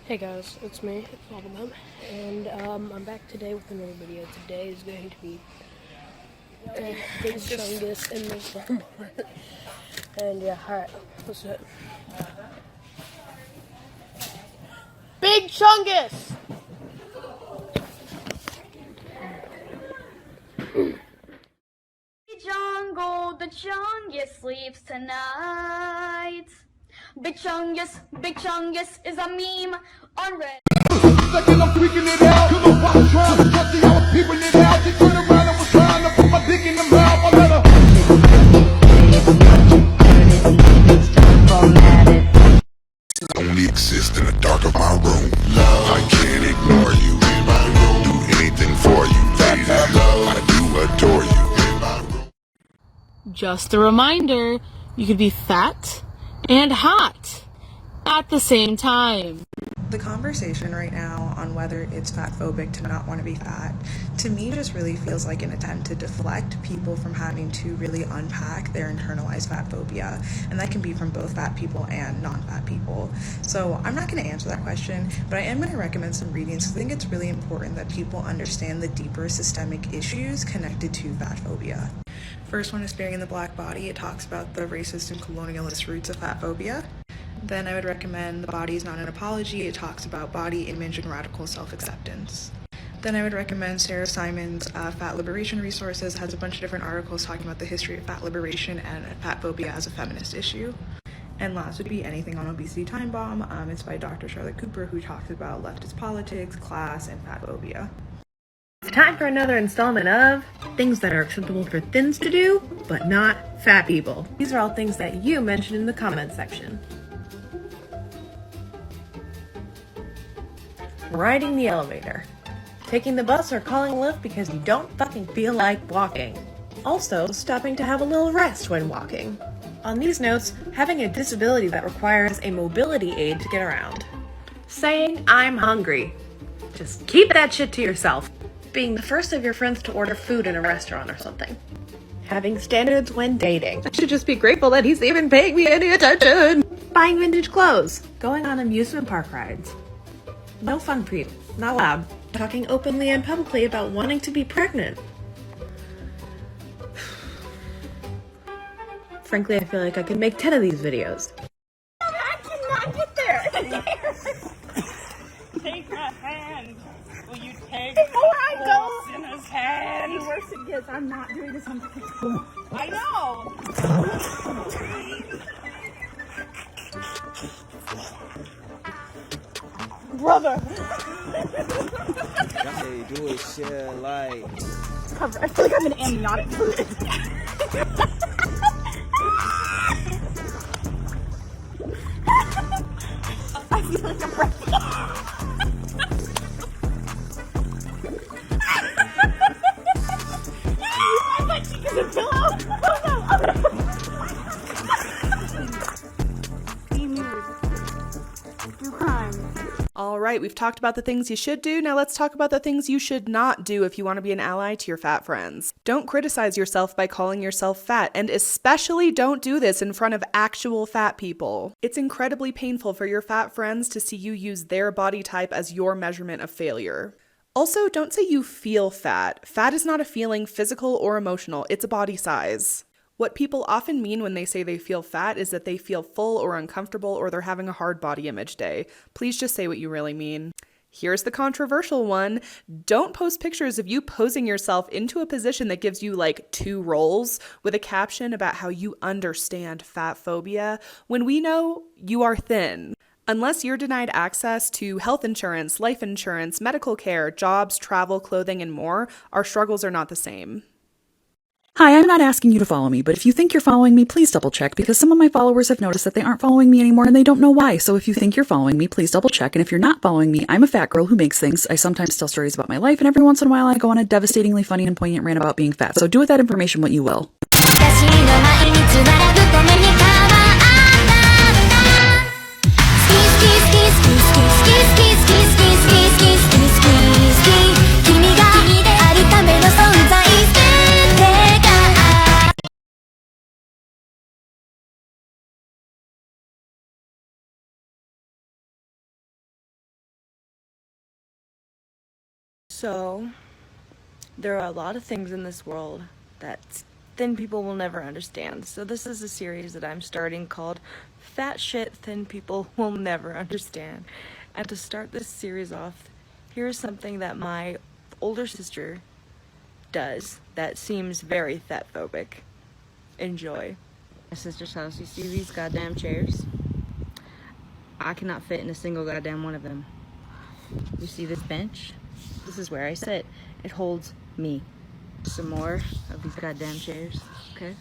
Hey guys, it's me, Bobblegum, and I'm back today with another video. Today is going to be Big Chungus in this one. And yeah, alright, let's do it. Big Chungus! Jungle, the Chungus sleeps tonight. Big Chungus is a meme on Reddit. Second, I'm freaking it out. Cause I'm trying to trust the hour, peeping it out. She turned around and was trying to put my dick in the mouth. I let her. Only exist in the dark of my room. I can't ignore you. Do anything for you, lady. I do adore you. Just a reminder, you could be fat and hot at the same time. The conversation right now on whether it's fat phobic to not want to be fat, to me just really feels like an attempt to deflect people from having to really unpack their internalized fat phobia, and that can be from both fat people and non-fat people. So I'm not going to answer that question, but I am going to recommend some readings because I think it's really important that people understand the deeper systemic issues connected to fat phobia. First one is Burying the Black Body. It talks about the racist and colonialist roots of fat phobia. Then I would recommend The Body is Not an Apology. It talks about body image and radical self-acceptance. Then I would recommend Sarah Simon's Fat Liberation Resources. It has a bunch of different articles talking about the history of fat liberation and fat phobia as a feminist issue. And last would be Anything on Obesity Time Bomb. It's by Dr. Charlotte Cooper, who talks about leftist politics, class, and fat phobia. It's time for another installment of things that are acceptable for thins to do, but not fat people. These are all things that you mentioned in the comment section. Riding the elevator. Taking the bus or calling a Lyft because you don't fucking feel like walking. Also, stopping to have a little rest when walking. On these notes, having a disability that requires a mobility aid to get around. Saying, I'm hungry. Just keep that shit to yourself. Being the first of your friends to order food in a restaurant or something. Having standards when dating. I should just be grateful that he's even paying me any attention. Buying vintage clothes. Going on amusement park rides. No fun for you. Not allowed. Talking openly and publicly about wanting to be pregnant. Frankly, I feel like I could make 10 of these videos. I cannot get there. Take my hand. Will you take Before I go, in his hand? the worse it gets, I'm not doing this on purpose. I know. Brother. That's how you do it, shit, like... I feel like I'm an amniotic fluid. I feel like I'm breathing. My cheek is a pillow. Oh no. Do crime. Alright, we've talked about the things you should do, now let's talk about the things you should not do if you want to be an ally to your fat friends. Don't criticize yourself by calling yourself fat, and especially don't do this in front of actual fat people. It's incredibly painful for your fat friends to see you use their body type as your measurement of failure. Also, don't say you feel fat. Fat is not a feeling, physical or emotional, it's a body size. What people often mean when they say they feel fat is that they feel full or uncomfortable or they're having a hard body image day. Please just say what you really mean. Here's the controversial one. Don't post pictures of you posing yourself into a position that gives you like 2 rolls with a caption about how you understand fat phobia when we know you are thin. Unless you're denied access to health insurance, life insurance, medical care, jobs, travel, clothing, and more, our struggles are not the same. Hi, I'm not asking you to follow me, but if you think you're following me, please double check because some of my followers have noticed that they aren't following me anymore and they don't know why. So if you think you're following me, please double check. And if you're not following me, I'm a fat girl who makes things. I sometimes tell stories about my life, and every once in a while I go on a devastatingly funny and poignant rant about being fat. So do with that information what you will. So, there are a lot of things in this world that thin people will never understand. So this is a series that I'm starting called Fat Shit Thin People Will Never Understand. And to start this series off, here's something that my older sister does that seems very fat-phobic. Enjoy. My sister's house, you see these goddamn chairs? I cannot fit in a single goddamn one of them. You see this bench? This is where I sit. It holds me. Some more of these goddamn chairs, okay?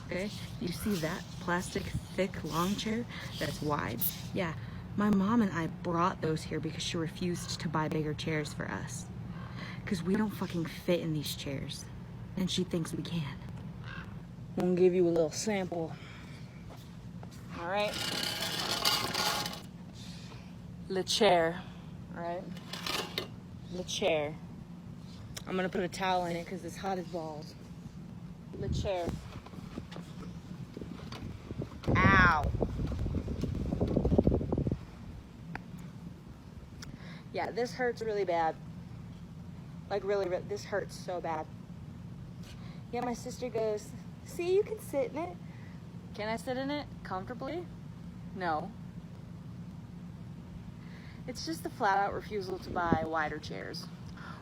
Okay? You see that plastic, thick, long chair that's wide? Yeah, my mom and I brought those here because she refused to buy bigger chairs for us. Because we don't fucking fit in these chairs. And she thinks we can. I'm gonna give you a little sample. Alright? The chair. Alright? The chair. I'm gonna put a towel in it because it's hot as balls. The chair. Ow. Yeah, this hurts really bad. Like really, this hurts so bad. Yeah, my sister goes, see, you can sit in it. Can I sit in it comfortably? No. It's just the flat out refusal to buy wider chairs.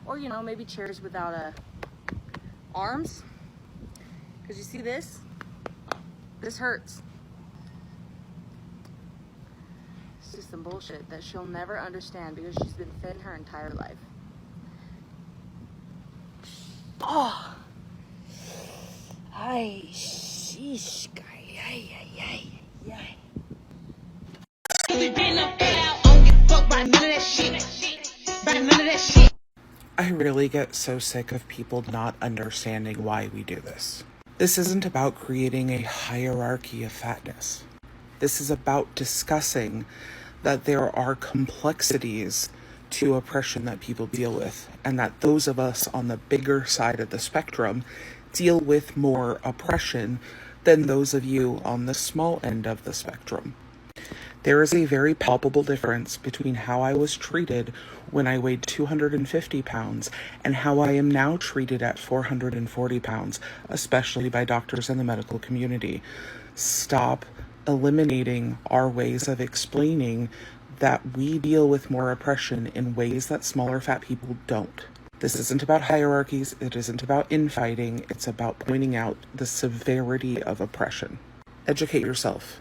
Or, you know, maybe chairs without arms. Because you see this? This hurts. It's just some bullshit that she'll never understand because she's been thin her entire life. Oh! Ay, sheesh, ay, ay, ay, ay. I really get so sick of people not understanding why we do this. This isn't about creating a hierarchy of fatness. This is about discussing that there are complexities to oppression that people deal with, and that those of us on the bigger side of the spectrum deal with more oppression than those of you on the small end of the spectrum. There is a very palpable difference between how I was treated when I weighed 250 pounds and how I am now treated at 440 pounds, especially by doctors in the medical community. Stop eliminating our ways of explaining that we deal with more oppression in ways that smaller fat people don't. This isn't about hierarchies, it isn't about infighting, it's about pointing out the severity of oppression. Educate yourself.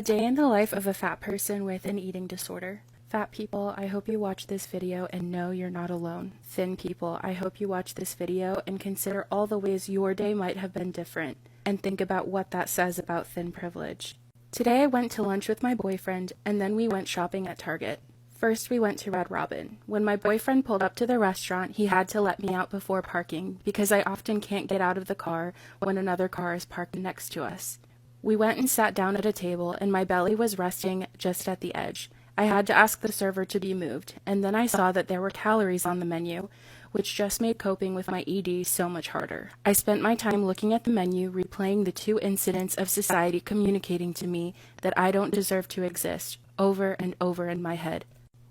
A day in the life of a fat person with an eating disorder. Fat people, I hope you watch this video and know you're not alone. Thin people, I hope you watch this video and consider all the ways your day might have been different, and think about what that says about thin privilege. Today I went to lunch with my boyfriend, and then we went shopping at Target. First we went to Red Robin. When my boyfriend pulled up to the restaurant, he had to let me out before parking, because I often can't get out of the car when another car is parked next to us. We went and sat down at a table, and my belly was resting just at the edge. I had to ask the server to be moved, and then I saw that there were calories on the menu, which just made coping with my ED so much harder. I spent my time looking at the menu, replaying the 2 incidents of society communicating to me that I don't deserve to exist, over and over in my head.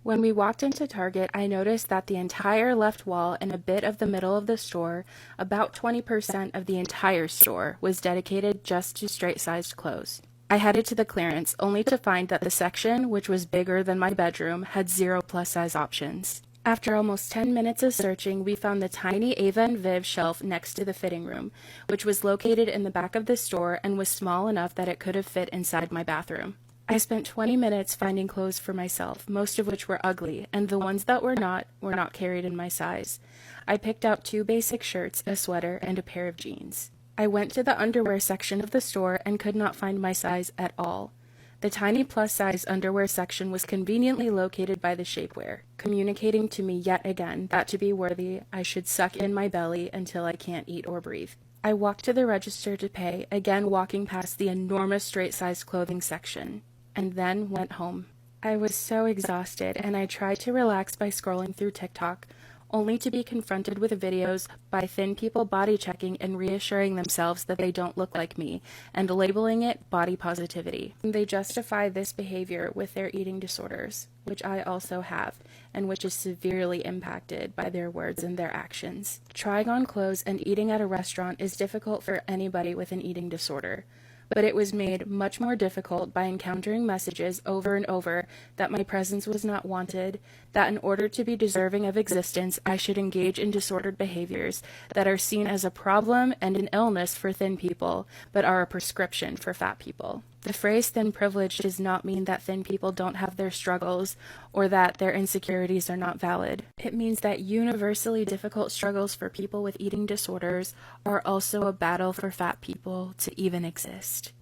When we walked into Target, I noticed that the entire left wall and a bit of the middle of the store, about 20% of the entire store, was dedicated just to straight-sized clothes. I headed to the clearance, only to find that the section, which was bigger than my bedroom, had 0 plus-size options. After almost 10 minutes of searching, we found the tiny Ava and Viv shelf next to the fitting room, which was located in the back of the store and was small enough that it could have fit inside my bathroom. I spent 20 minutes finding clothes for myself, most of which were ugly, and the ones that were not carried in my size. I picked out 2 basic shirts, a sweater, and a pair of jeans. I went to the underwear section of the store and could not find my size at all. The tiny plus-size underwear section was conveniently located by the shapewear, communicating to me yet again that to be worthy, I should suck in my belly until I can't eat or breathe. I walked to the register to pay, again walking past the enormous straight-sized clothing section, and then went home. I was so exhausted, and I tried to relax by scrolling through TikTok, only to be confronted with videos by thin people body checking and reassuring themselves that they don't look like me, and labeling it body positivity. They justify this behavior with their eating disorders, which I also have, and which is severely impacted by their words and their actions. Trying on clothes and eating at a restaurant is difficult for anybody with an eating disorder, but it was made much more difficult by encountering messages over and over that my presence was not wanted, that in order to be deserving of existence, I should engage in disordered behaviors that are seen as a problem and an illness for thin people, but are a prescription for fat people. The phrase thin privilege does not mean that thin people don't have their struggles or that their insecurities are not valid. It means that universally difficult struggles for people with eating disorders are also a battle for fat people to even exist.